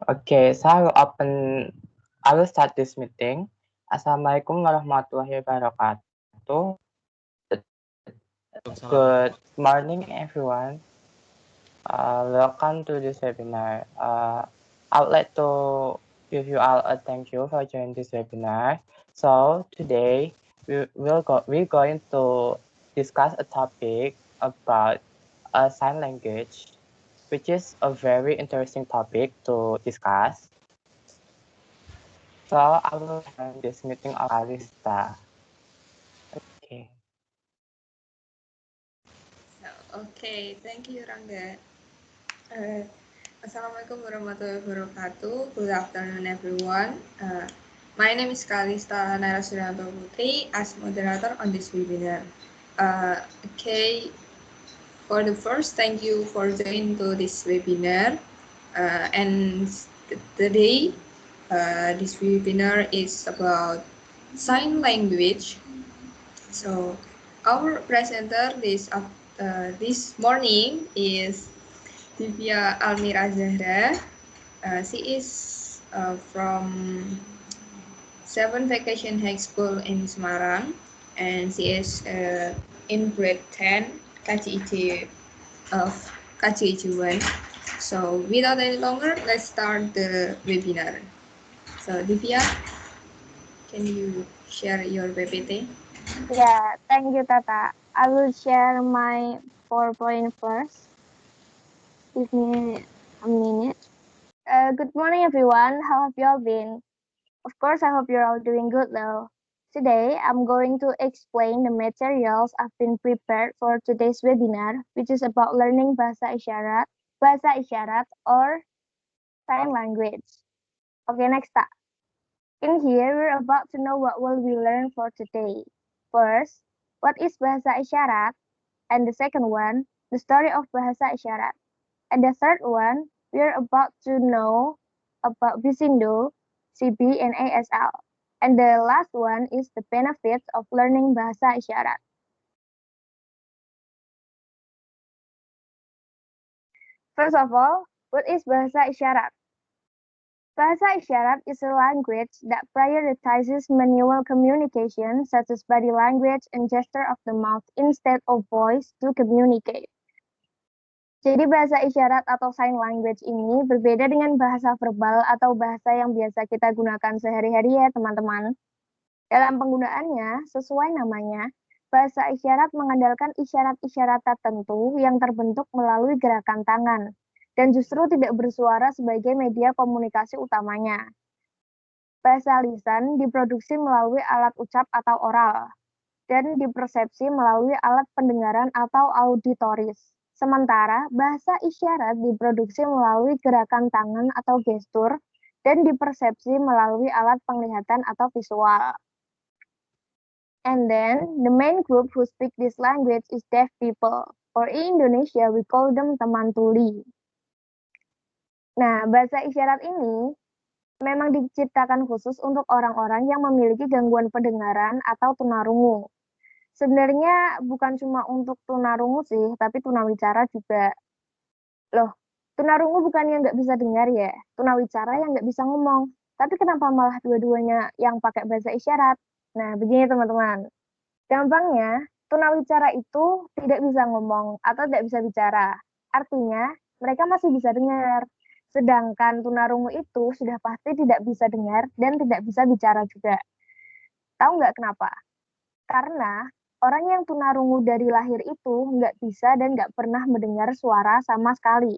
Okay, so I will start this meeting. Assalamualaikum warahmatullahi wabarakatuh. Good morning, everyone. Welcome to this webinar. I would like to give you all a thank you for joining this webinar. So today we're going to discuss a topic about sign language, which is a very interesting topic to discuss. So I will join this meeting of Alista. Okay. Okay, thank you Rangga. Assalamualaikum warahmatullahi wabarakatuh. Good afternoon everyone. My name is Kalista Narasudanto Putri as moderator on this webinar. Okay, for the first, thank you for joining to this webinar. And today, this webinar is about sign language. So, our presenter this morning is Divya Almira Zahra. She is from 7 Vacation High School in Semarang, and she is in grade 10 KCIC of KCIC 1. So without any longer, let's start the webinar. So Divya, can you share your PPT? Yeah, thank you, Tata. I will share my PowerPoint first. Give me a minute. Good morning, everyone. How have you all been? Of course, I hope you're all doing good, though. Today, I'm going to explain the materials I've been prepared for today's webinar, which is about learning bahasa isyarat or sign language. Okay, next up. In here, we're about to know what will we learn for today. First, what is bahasa isyarat? And the second one, the story of bahasa isyarat. And the third one, we're about to know about Bisindo, CB, and ASL. And the last one is the benefits of learning bahasa isyarat. First of all, what is bahasa isyarat? Bahasa isyarat is a language that prioritizes manual communication such as body language and gesture of the mouth instead of voice to communicate. Jadi bahasa isyarat atau sign language ini berbeda dengan bahasa verbal atau bahasa yang biasa kita gunakan sehari-hari ya teman-teman. Dalam penggunaannya, sesuai namanya, bahasa isyarat mengandalkan isyarat-isyarat tertentu yang terbentuk melalui gerakan tangan dan justru tidak bersuara sebagai media komunikasi utamanya. Bahasa lisan diproduksi melalui alat ucap atau oral dan dipersepsi melalui alat pendengaran atau auditoris. Sementara bahasa isyarat diproduksi melalui gerakan tangan atau gestur dan dipersepsi melalui alat penglihatan atau visual. And then, the main group who speak this language is deaf people, or in Indonesia we call them teman tuli. Nah, bahasa isyarat ini memang diciptakan khusus untuk orang-orang yang memiliki gangguan pendengaran atau tunarungu. Sebenarnya bukan cuma untuk tunarungu sih, tapi tunawicara juga. Loh, tunarungu bukan yang nggak bisa dengar ya, tunawicara yang nggak bisa ngomong. Tapi kenapa malah dua-duanya yang pakai bahasa isyarat? Nah, begini teman-teman. Gampangnya, tunawicara itu tidak bisa ngomong atau tidak bisa bicara. Artinya, mereka masih bisa dengar. Sedangkan tunarungu itu sudah pasti tidak bisa dengar dan tidak bisa bicara juga. Tahu nggak kenapa? Karena orang yang tunarungu dari lahir itu nggak bisa dan nggak pernah mendengar suara sama sekali.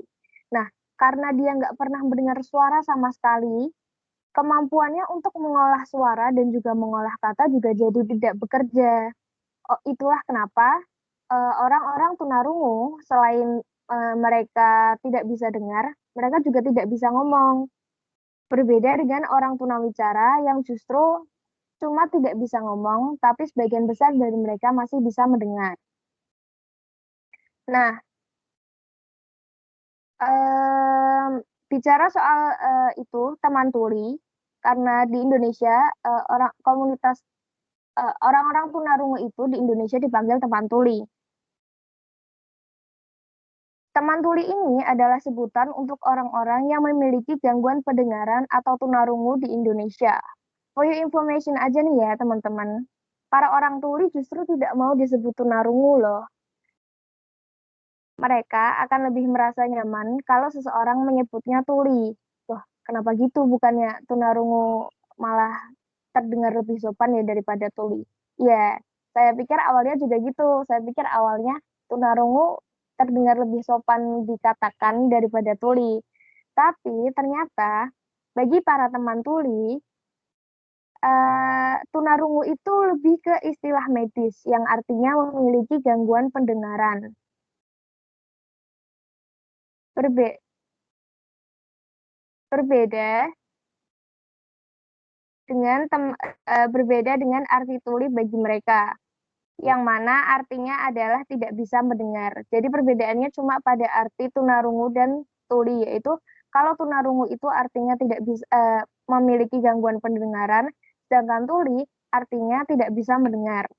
Nah, karena dia nggak pernah mendengar suara sama sekali, kemampuannya untuk mengolah suara dan juga mengolah kata juga jadi tidak bekerja. Oh, itulah kenapa orang-orang tunarungu selain mereka tidak bisa dengar, mereka juga tidak bisa ngomong. Berbeda dengan orang tunawicara yang justru cuma tidak bisa ngomong, tapi sebagian besar dari mereka masih bisa mendengar. Nah, bicara soal itu teman tuli, karena di Indonesia orang-orang tunarungu itu di Indonesia dipanggil teman tuli. Teman tuli ini adalah sebutan untuk orang-orang yang memiliki gangguan pendengaran atau tunarungu di Indonesia. For your information aja nih ya teman-teman, para orang tuli justru tidak mau disebut tunarungu loh. Mereka akan lebih merasa nyaman kalau seseorang menyebutnya tuli. Wah, kenapa gitu? Bukannya tunarungu malah terdengar lebih sopan ya daripada tuli. Ya, saya pikir awalnya juga gitu. Saya pikir awalnya tunarungu terdengar lebih sopan dikatakan daripada tuli. Tapi ternyata bagi para teman tuli, tunarungu itu lebih ke istilah medis yang artinya memiliki gangguan pendengaran. Berbeda dengan arti tuli bagi mereka, yang mana artinya adalah tidak bisa mendengar. Jadi perbedaannya cuma pada arti tunarungu dan tuli, yaitu kalau tunarungu itu artinya tidak bisa memiliki gangguan pendengaran, sedangkan tuli artinya tidak bisa mendengar.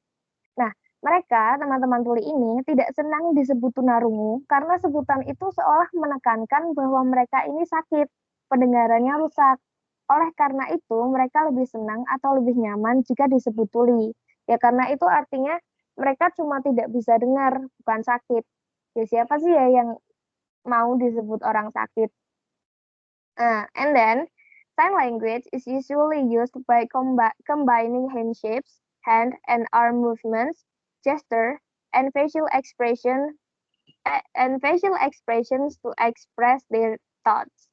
Nah, mereka, teman-teman tuli ini, tidak senang disebut tunarungu karena sebutan itu seolah menekankan bahwa mereka ini sakit, pendengarannya rusak. Oleh karena itu, mereka lebih senang atau lebih nyaman jika disebut tuli. Ya karena itu artinya mereka cuma tidak bisa dengar, bukan sakit. Ya siapa sih ya yang mau disebut orang sakit? And then, sign language is usually used by combining handshakes, hand and arm movements, gesture, and facial expressions to express their thoughts.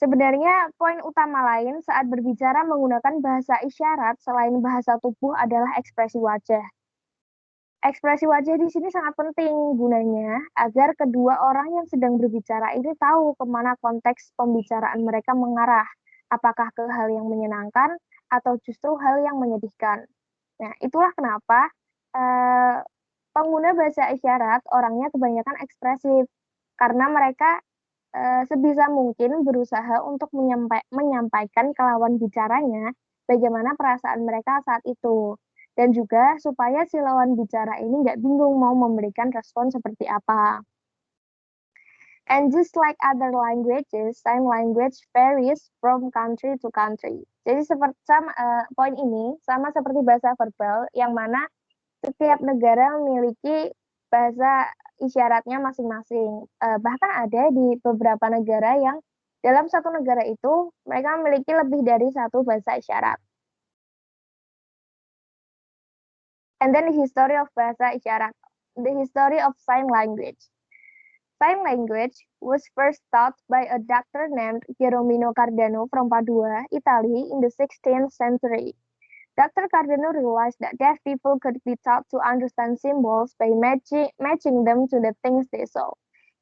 Sebenarnya poin utama lain saat berbicara menggunakan bahasa isyarat selain bahasa tubuh adalah ekspresi wajah. Ekspresi wajah di sini sangat penting gunanya agar kedua orang yang sedang berbicara ini tahu kemana konteks pembicaraan mereka mengarah, apakah ke hal yang menyenangkan atau justru hal yang menyedihkan. Nah, itulah kenapa pengguna bahasa isyarat orangnya kebanyakan ekspresif, karena mereka sebisa mungkin berusaha untuk menyampaikan ke lawan bicaranya bagaimana perasaan mereka saat itu. Dan juga supaya si lawan bicara ini nggak bingung mau memberikan respon seperti apa. And just like other languages, sign language varies from country to country. Jadi seperti poin ini sama seperti bahasa verbal, yang mana setiap negara memiliki bahasa isyaratnya masing-masing. Bahkan ada di beberapa negara yang dalam satu negara itu mereka memiliki lebih dari satu bahasa isyarat. And then the history of bahasa isyarat, the history of sign language. Sign language was first taught by a doctor named Geromino Cardano from Padua, Italy in the 16th century. Dr. Cardano realized that deaf people could be taught to understand symbols by matching them to the things they saw.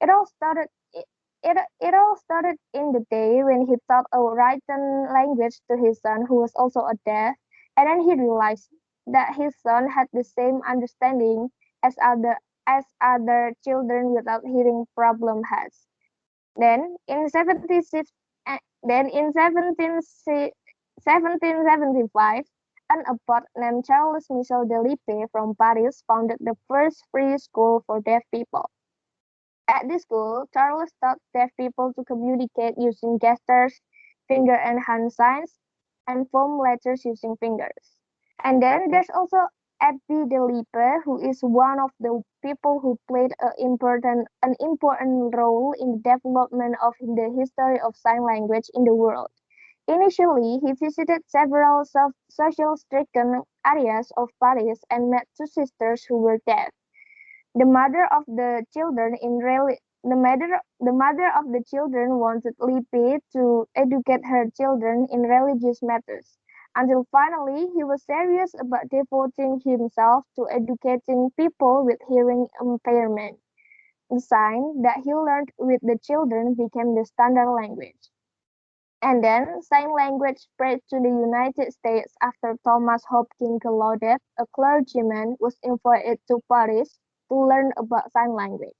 It all started in the day when he taught a written language to his son, who was also a deaf, and then he realized that his son had the same understanding as other children without hearing problem has. Then in 1775, an abbot named Charles Michel de Lippe from Paris founded the first free school for deaf people. At this school, Charles taught deaf people to communicate using gestures, finger and hand signs, and form letters using fingers. And then there's also Abbe de Lippe, who is one of the people who played an important role in the development of the history of sign language in the world. Initially, he visited several social stricken areas of Paris and met two sisters who were deaf. The mother of the children wanted Lippe to educate her children in religious matters, until finally he was serious about devoting himself to educating people with hearing impairment. The sign that he learned with the children became the standard language. And then sign language spread to the United States after Thomas Hopkins Gallaudet, a clergyman, was invited to Paris to learn about sign language.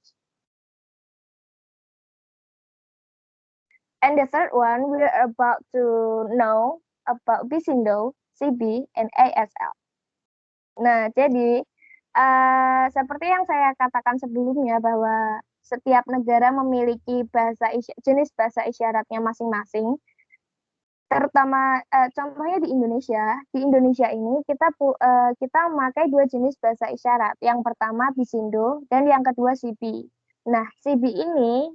And the third one, we're about to know about BISINDO, CB, and ASL. Nah, jadi seperti yang saya katakan sebelumnya bahwa setiap negara memiliki jenis bahasa isyaratnya masing-masing. Terutama contohnya di Indonesia. Di Indonesia ini kita memakai dua jenis bahasa isyarat. Yang pertama Bisindo dan yang kedua CB. Nah, CB ini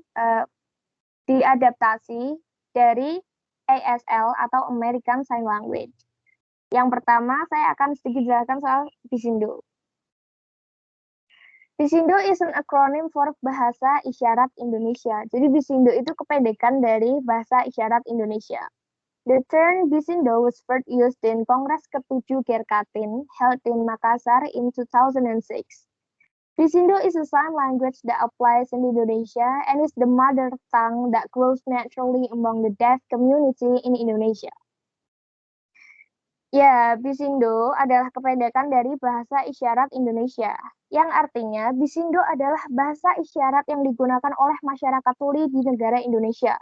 diadaptasi dari ASL atau American Sign Language. Yang pertama saya akan sedikit jelaskan soal Bisindo. Bisindo is an acronym for Bahasa Isyarat Indonesia. Jadi Bisindo itu kependekan dari Bahasa Isyarat Indonesia. The term Bisindo was first used in Kongres ke-7 Gerkatin held in Makassar in 2006. Bisindo is a sign language that applies in Indonesia and is the mother tongue that grows naturally among the deaf community in Indonesia. Ya, Bisindo adalah kependekan dari Bahasa Isyarat Indonesia, yang artinya Bisindo adalah bahasa isyarat yang digunakan oleh masyarakat tuli di negara Indonesia.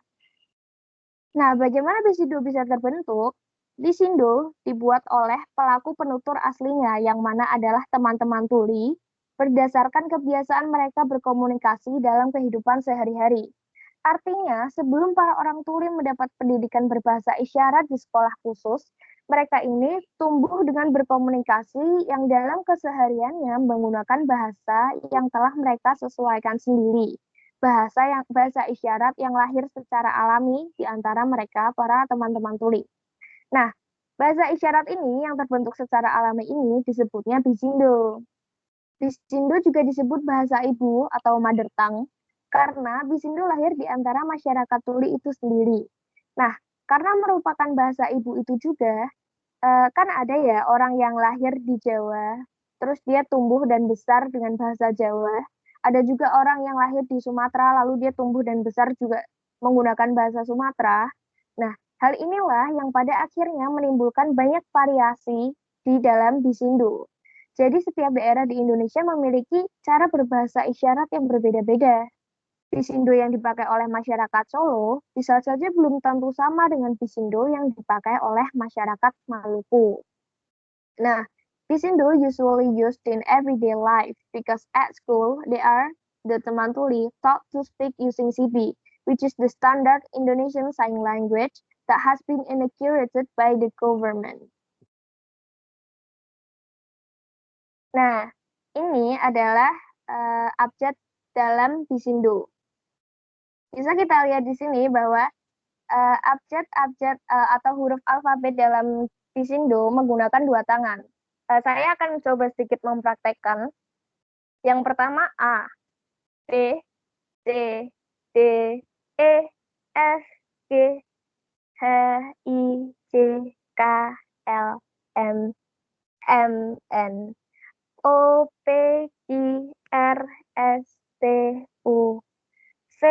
Nah, bagaimana Bisindo bisa terbentuk? Bisindo dibuat oleh pelaku penutur aslinya, yang mana adalah teman-teman tuli, berdasarkan kebiasaan mereka berkomunikasi dalam kehidupan sehari-hari. Artinya, sebelum para orang tuli mendapat pendidikan berbahasa isyarat di sekolah khusus, mereka ini tumbuh dengan berkomunikasi yang dalam kesehariannya menggunakan bahasa yang telah mereka sesuaikan sendiri. Bahasa isyarat yang lahir secara alami di antara mereka para teman-teman tuli. Nah, bahasa isyarat ini yang terbentuk secara alami ini disebutnya Bisindo. Bisindo juga disebut bahasa ibu atau mother tongue karena Bisindo lahir di antara masyarakat tuli itu sendiri. Nah, karena merupakan bahasa ibu itu juga, kan ada ya orang yang lahir di Jawa, terus dia tumbuh dan besar dengan bahasa Jawa. Ada juga orang yang lahir di Sumatera, lalu dia tumbuh dan besar juga menggunakan bahasa Sumatera. Nah, hal inilah yang pada akhirnya menimbulkan banyak variasi di dalam Bisindo. Jadi setiap daerah di Indonesia memiliki cara berbahasa isyarat yang berbeda-beda. Bisindo yang dipakai oleh masyarakat Solo bisa saja belum tentu sama dengan Bisindo yang dipakai oleh masyarakat Maluku. Nah, Bisindo usually used in everyday life because at school the teman tuli taught to speak using CB, which is the standard Indonesian sign language that has been inaugurated by the government. Nah, ini adalah abjad dalam Bisindo. Bisa kita lihat di sini bahwa abjad-abjad atau huruf alfabet dalam Bisindo menggunakan dua tangan. Saya akan coba sedikit mempraktekkan. Yang pertama A, B, C, D, E, F, G, H, I, J, K, L, M, N, O, P, Q, R, S, T, U, V,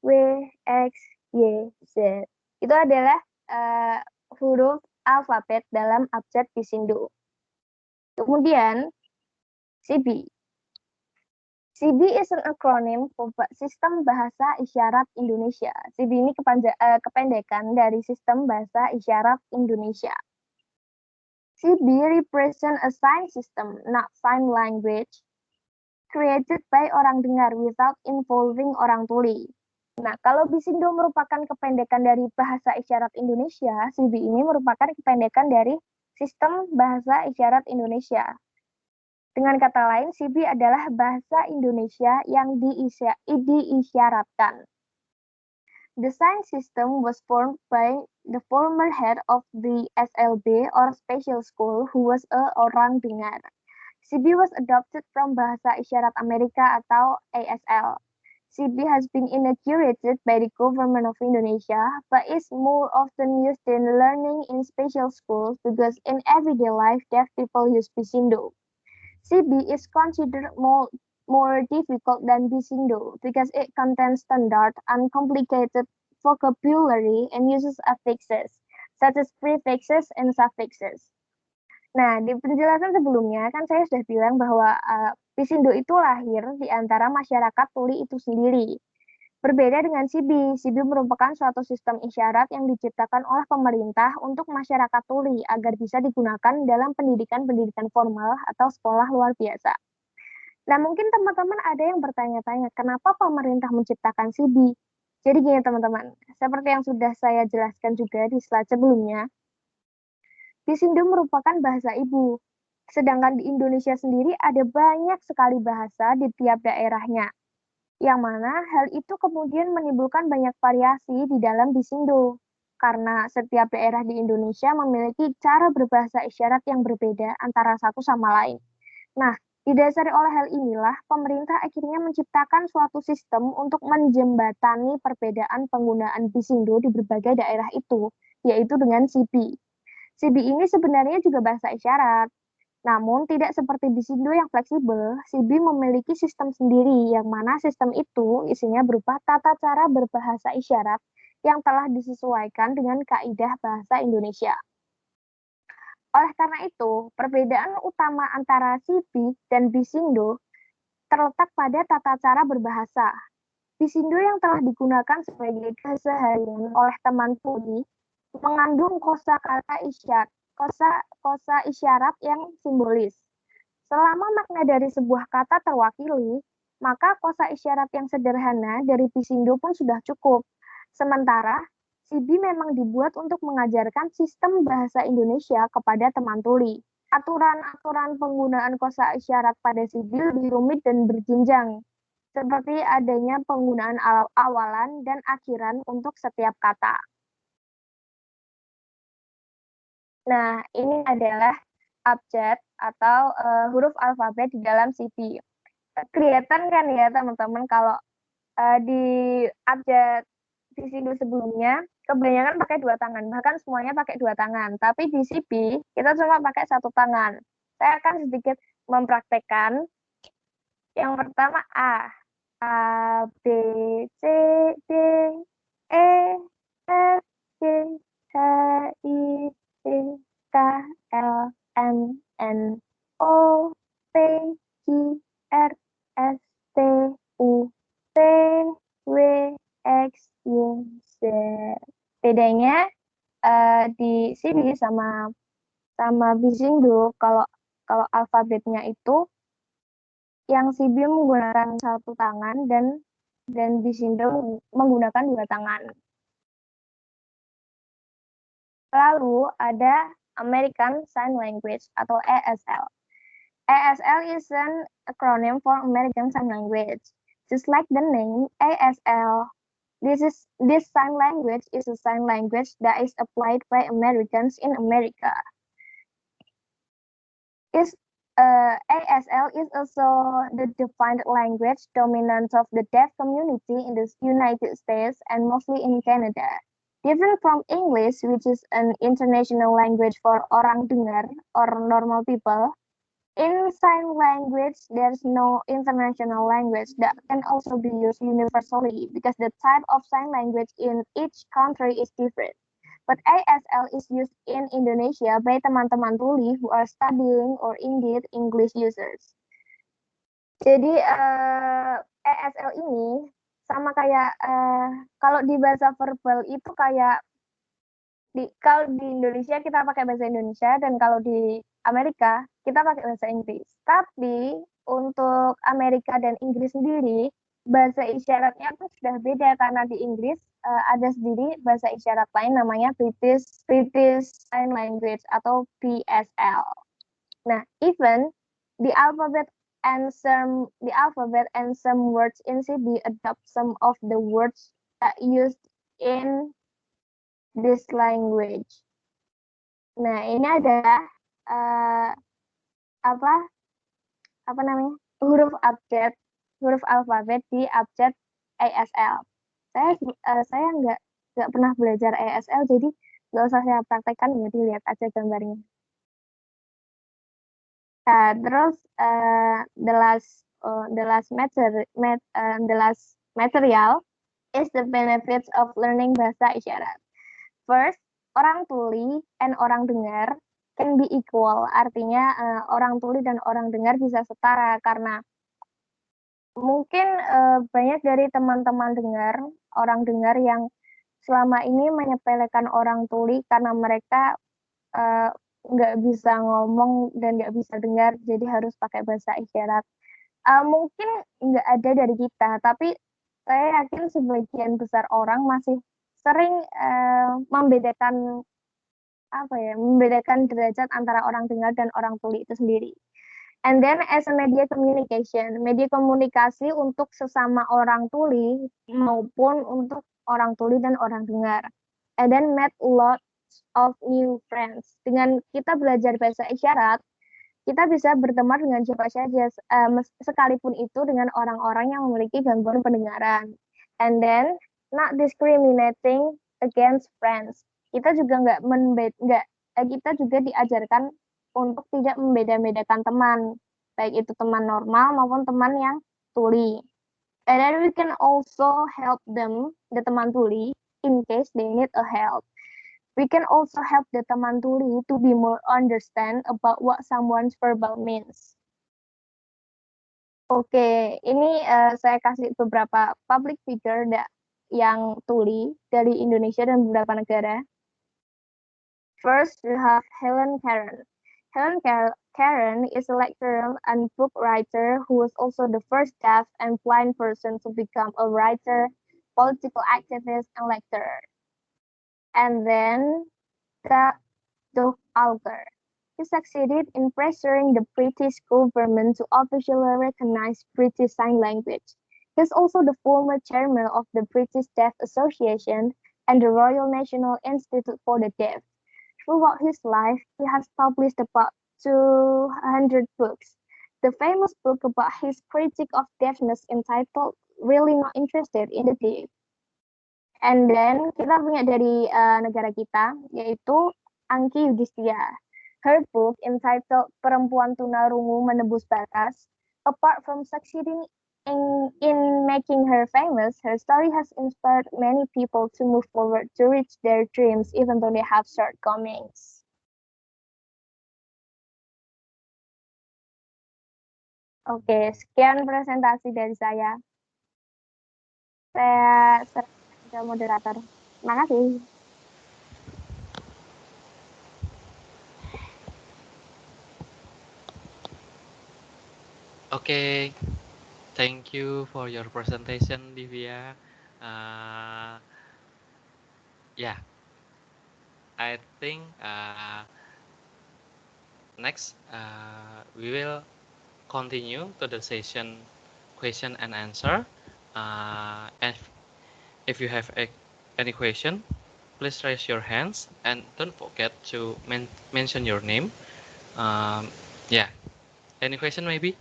W, X, Y, Z. Itu adalah huruf alfabet dalam abjad Bisindo. Kemudian CB. CB is an acronym for Sistem Bahasa Isyarat Indonesia. CB ini kependekan dari Sistem Bahasa Isyarat Indonesia. CB represent a sign system, not sign language, created by orang dengar without involving orang tuli. Nah, kalau Bisindo merupakan kependekan dari Bahasa Isyarat Indonesia, CB ini merupakan kependekan dari Sistem Bahasa Isyarat Indonesia. Dengan kata lain, CB adalah bahasa Indonesia yang diisyaratkan. The sign system was formed by the former head of the SLB or Special School who was a orang dengar. CB was adopted from Bahasa Isyarat Amerika atau ASL. CB has been inaugurated by the government of Indonesia, but is more often used in learning in special schools because in everyday life, deaf people use Bisindo. CB is considered more difficult than Bisindo because it contains standard, uncomplicated vocabulary and uses affixes, such as prefixes and suffixes. Nah, di penjelasan sebelumnya kan saya sudah bilang bahwa Bisindo itu lahir di antara masyarakat tuli itu sendiri. Berbeda dengan CB, CB merupakan suatu sistem isyarat yang diciptakan oleh pemerintah untuk masyarakat tuli agar bisa digunakan dalam pendidikan-pendidikan formal atau sekolah luar biasa. Nah, mungkin teman-teman ada yang bertanya-tanya, kenapa pemerintah menciptakan CB? Jadi gini teman-teman, seperti yang sudah saya jelaskan juga di slide sebelumnya, Bisindo merupakan bahasa ibu. Sedangkan di Indonesia sendiri ada banyak sekali bahasa di tiap daerahnya, yang mana hal itu kemudian menimbulkan banyak variasi di dalam Bisindo. Karena setiap daerah di Indonesia memiliki cara berbahasa isyarat yang berbeda antara satu sama lain. Nah, didasari oleh hal inilah, pemerintah akhirnya menciptakan suatu sistem untuk menjembatani perbedaan penggunaan Bisindo di berbagai daerah itu, yaitu dengan CB. CB ini sebenarnya juga bahasa isyarat, namun tidak seperti Bisindo yang fleksibel, CB memiliki sistem sendiri, yang mana sistem itu isinya berupa tata cara berbahasa isyarat yang telah disesuaikan dengan kaidah bahasa Indonesia. Oleh karena itu, perbedaan utama antara CB dan Bisindo terletak pada tata cara berbahasa. Bisindo yang telah digunakan sebagai keseharian oleh teman tuli mengandung kosakata isyarat, kosa isyarat yang simbolis. Selama makna dari sebuah kata terwakili, maka kosa isyarat yang sederhana dari Bisindo pun sudah cukup. Sementara CB memang dibuat untuk mengajarkan sistem bahasa Indonesia kepada teman tuli. Aturan-aturan penggunaan kosa isyarat pada CB lebih rumit dan berjenjang, seperti adanya penggunaan awalan dan akhiran untuk setiap kata. Nah, ini adalah abjad atau huruf alfabet di dalam CB. Kelihatan kan ya teman-teman kalau di abjad Bisindo sebelumnya kebanyakan pakai dua tangan, bahkan semuanya pakai dua tangan. Tapi di CB kita cuma pakai satu tangan. Saya akan sedikit mempraktekkan. Yang pertama A, B, C, D, E, F, G, H, I, J, K, L, M, N, O, P, Q, R, S, T, U, V, W, X, Y, Z. Bedanya di sini sama Bisindo, kalau alfabetnya itu yang CB menggunakan satu tangan dan Bisindo menggunakan dua tangan. Lalu ada American Sign Language atau ASL. ASL is an acronym for American Sign Language. Just like the name ASL, this sign language is a sign language that is applied by Americans in America. ASL is also the defined language dominant of the deaf community in the United States and mostly in Canada. Different from English, which is an international language for orang dengar or normal people, in sign language, there's no international language that can also be used universally because the type of sign language in each country is different. But ASL is used in Indonesia by teman-teman tuli who are studying or indeed English users. Jadi ASL ini sama kayak kalau di bahasa verbal itu kayak kalau di Indonesia kita pakai bahasa Indonesia dan kalau di Amerika kita pakai bahasa Inggris. Tapi untuk Amerika dan Inggris sendiri bahasa isyaratnya itu sudah beda karena di Inggris ada sendiri bahasa isyarat lain namanya British Sign Language atau BSL. Nah, even the alphabet and some words in CB adopt some of the words that used in this language. Nah, ini adalah apa namanya huruf alfabet di abjad ASL. Saya nggak pernah belajar ASL, jadi nggak usah saya praktekkan, ya dilihat aja gambarnya. Terus the last material is the benefits of learning bahasa isyarat. First, orang tuli and orang dengar can be equal, artinya orang tuli dan orang dengar bisa setara karena mungkin banyak dari teman-teman orang dengar yang selama ini menyepelekan orang tuli karena mereka nggak bisa ngomong dan nggak bisa dengar, jadi harus pakai bahasa isyarat. Mungkin nggak ada dari kita, tapi saya yakin sebagian besar orang masih sering membedakan membedakan derajat antara orang dengar dan orang tuli itu sendiri. And then as a media communication, media komunikasi untuk sesama orang tuli maupun untuk orang tuli dan orang dengar. And then met lots of new friends. Dengan kita belajar bahasa isyarat, kita bisa berteman dengan siapa saja, sekalipun itu dengan orang-orang yang memiliki gangguan pendengaran. And then not discriminating against friends. Kita juga kita juga diajarkan untuk tidak membeda-bedakan teman, baik itu teman normal maupun teman yang tuli. And then we can also help them, the teman tuli, in case they need a help. We can also help the teman tuli to be more understand about what someone's verbal means. Oke, ini saya kasih beberapa public figure yang tuli dari Indonesia dan beberapa negara. First, we have Helen Karen. Helen Karen is a lecturer and book writer who was also the first deaf and blind person to become a writer, political activist, and lecturer. And then Doug Alger. He succeeded in pressuring the British government to officially recognize British Sign Language. He is also the former chairman of the British Deaf Association and the Royal National Institute for the Deaf. Throughout his life, he has published about 200 books. The famous book about his critique of deafness entitled Really Not Interested in the Deaf. And then kita punya dari negara kita, yaitu Angki Yudhistia. Her book entitled Perempuan Tunarungu Menembus Batas. Apart from succeeding in making her famous, her story has inspired many people to move forward to reach their dreams even though they have shortcomings. Oke, sekian presentasi dari saya. Saya serahkan ke moderator. Terima kasih. Okay, thank you for your presentation, Divya. Yeah, I think next we will continue to the session question and answer. And if you have any question, please raise your hands and don't forget to mention your name. Yeah, any question maybe?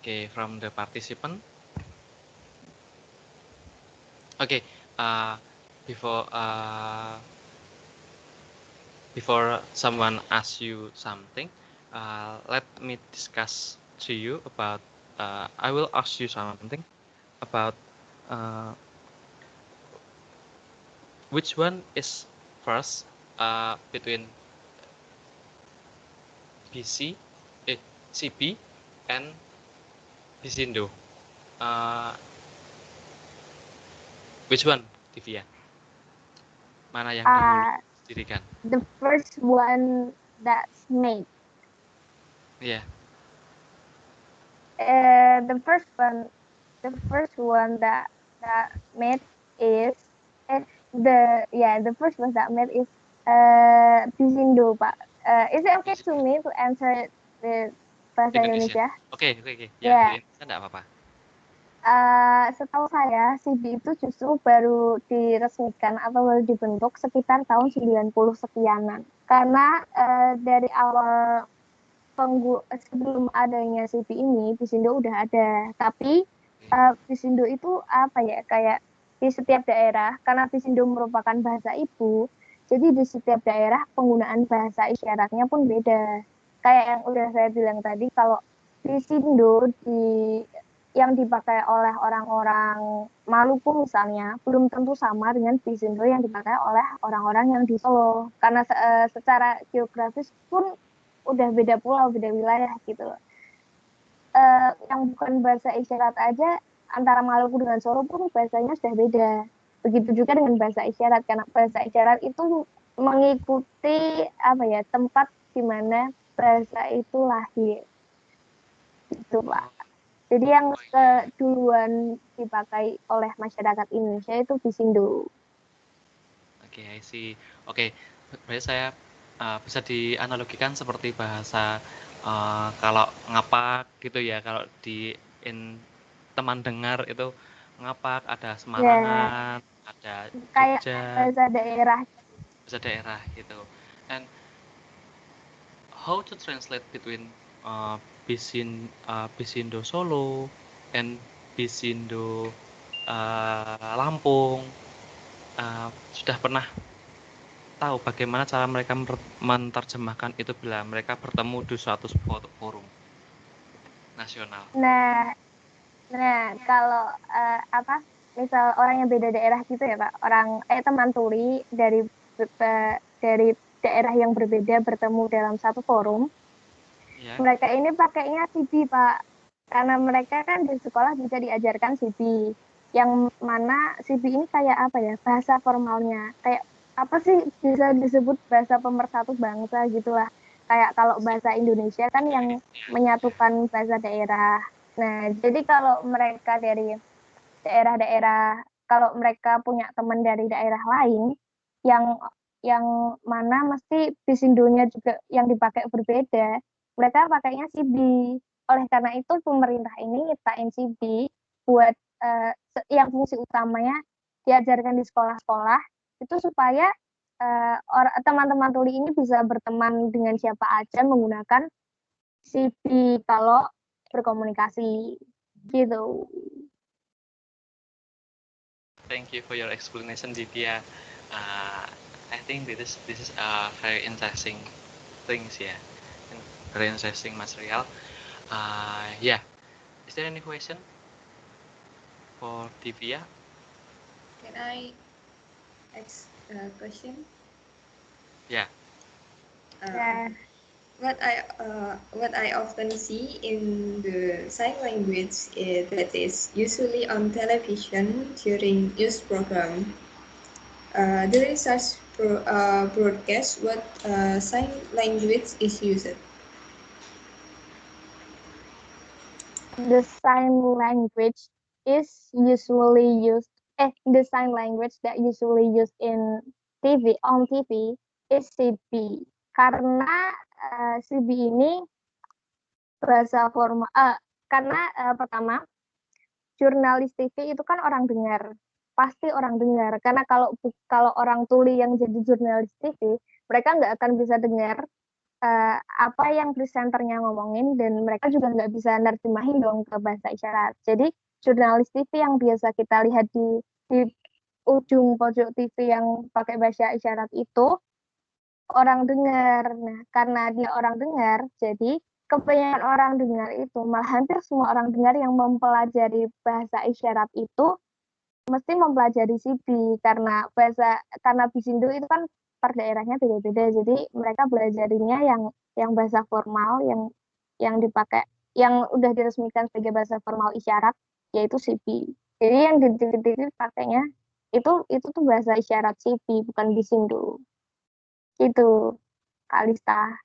Okay, from the participant. Okay, before someone asks you something, let me discuss to you about. I will ask you something about which one is first between CP and Bisindo. Which one, Divya? Mana yang didirikan? The first one that's made. Yeah. The first one that made is the first one that made is Bisindo, Pak. Is it okay to me to answer it with bahasa Indonesia? Oke. Ya, tidak apa-apa. Setahu saya, CB itu justru baru diresmikan atau baru dibentuk sekitar tahun 90 sekianan. Karena dari awal sebelum adanya CB ini, Bisindo udah ada. Tapi Bisindo itu kayak di setiap daerah, karena Bisindo merupakan bahasa ibu, jadi di setiap daerah penggunaan bahasa isyaratnya pun beda. Kayak yang udah saya bilang tadi, kalau Bisindo yang dipakai oleh orang-orang Maluku misalnya, belum tentu sama dengan Bisindo yang dipakai oleh orang-orang yang di Solo. Karena secara geografis pun udah beda pulau, beda wilayah gitu. Yang bukan bahasa isyarat aja, antara Maluku dengan Solo pun bahasanya sudah beda. Begitu juga dengan bahasa isyarat, karena bahasa isyarat itu mengikuti tempat di mana bahasa itu lahir. Itu Pak. Jadi yang keduluan dipakai oleh masyarakat Indonesia itu Bisindo. Oke, I see. Oke, berarti saya bisa dianalogikan seperti bahasa kalau ngapak gitu ya, kalau teman dengar itu ngapak, ada Semarangan, ada Kayak Jogja, bahasa daerah. bahasa daerah gitu. And how to translate between Bisindo Solo and Bisindo Lampung? Sudah pernah tahu bagaimana cara mereka menerjemahkan itu bila mereka bertemu di suatu forum nasional? Nah, kalau misal orang yang beda daerah gitu ya Pak, teman tuli dari daerah yang berbeda bertemu dalam satu forum, Ya. mereka ini pakainya CB Pak, karena mereka kan di sekolah juga diajarkan CB, yang mana CB ini kayak bahasa formalnya, kayak apa sih, bisa disebut bahasa pemersatu bangsa gitulah, kayak kalau bahasa Indonesia kan yang menyatukan bahasa daerah. Nah, jadi kalau mereka dari daerah-daerah, kalau mereka punya teman dari daerah lain yang mana mesti bisindonya juga yang dipakai berbeda, mereka pakainya CB. Oleh karena itu pemerintah ini nyiptain CB buat yang fungsi utamanya diajarkan di sekolah-sekolah itu supaya teman-teman tuli ini bisa berteman dengan siapa aja menggunakan CB kalau berkomunikasi gitu. Thank you for your explanation, Divya. I think this is very interesting things, yeah, very interesting material. Yeah, is there any question for Divya? Can I ask a question? Yeah. What I often see in the sign language that is usually on television during news program. During such broadcast, what sign language is used? The sign language is usually used. The sign language that usually used on TV is CB. Karena CB ini bahasa formal. Karena pertama, jurnalis TV itu kan orang dengar, pasti orang dengar. Karena kalau orang tuli yang jadi jurnalis TV, mereka nggak akan bisa dengar apa yang presenternya ngomongin, dan mereka juga nggak bisa nerjemahin dong ke bahasa isyarat. Jadi jurnalis TV yang biasa kita lihat di ujung pojok TV yang pakai bahasa isyarat itu orang dengar. Nah, karena dia orang dengar, jadi kebanyakan orang dengar itu, malah hampir semua orang dengar yang mempelajari bahasa isyarat itu mesti mempelajari CB, karena Bisindo itu kan per daerahnya beda-beda, jadi mereka belajarinya yang bahasa formal, yang dipakai, yang udah diresmikan sebagai bahasa formal isyarat, yaitu CB. Jadi yang di TV pakainya itu tuh bahasa isyarat CB, bukan Bisindo. Itu Kalista.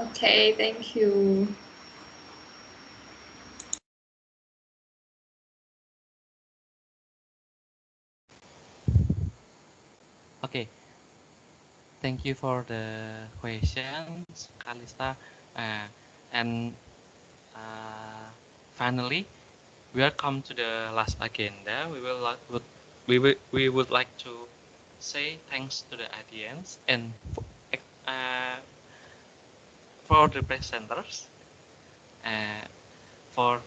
Okay, thank you. Okay. Thank you for the questions, Kalista. And finally, we are come to the last agenda. We would like to say thanks to the audience and for the presenters, for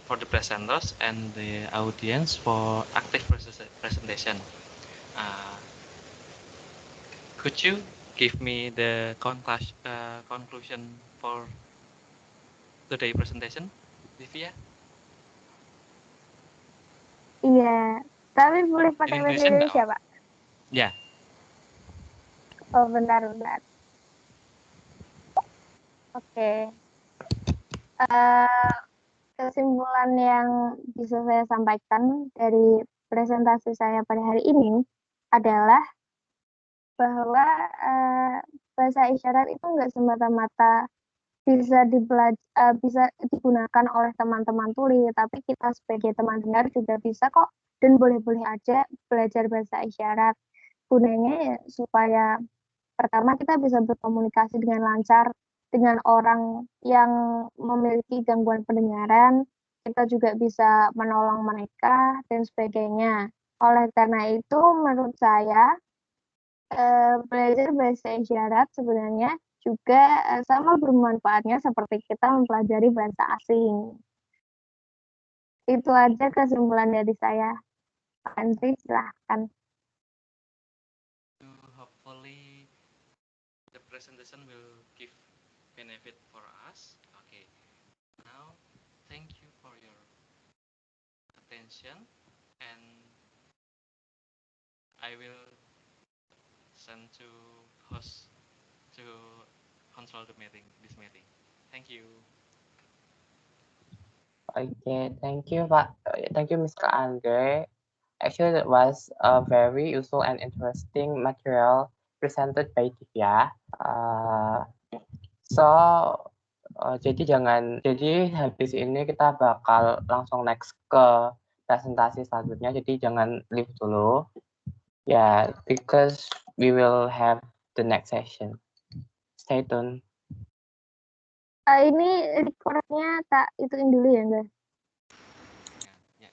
the presenters and the audience for active presentation. Could you give me the conclusion for today presentation, Divya? Iya, tapi boleh pakai bahasa Indonesia, Pak? Ya. Oh, bentar. Oke. Kesimpulan yang bisa saya sampaikan dari presentasi saya pada hari ini adalah bahwa bahasa isyarat itu nggak semata-mata bisa digunakan oleh teman-teman tuli, tapi kita sebagai teman dengar juga bisa kok, dan boleh-boleh aja belajar bahasa isyarat. Gunanya ya supaya pertama kita bisa berkomunikasi dengan lancar dengan orang yang memiliki gangguan pendengaran, kita juga bisa menolong mereka dan sebagainya. Oleh karena itu, menurut saya belajar bahasa isyarat sebenarnya juga sama bermanfaatnya seperti kita mempelajari bahasa asing. Itu aja kesimpulan dari saya. Pak Andri, silahkan. Hopefully the presentation will give benefit for us. Okay. Now, thank you for your attention, and I will send to host to control the meeting. This meeting. Thank you. Okay, thank you, thank you, Mr. Andre. Actually, that was a very useful and interesting material presented by Divya. Jadi habis ini kita bakal langsung next ke presentasi selanjutnya. Jadi jangan leave dulu. Yeah, because we will have the next session. Stay tuned. Ini recordnya tak ituin dulu ya, guys. Yeah.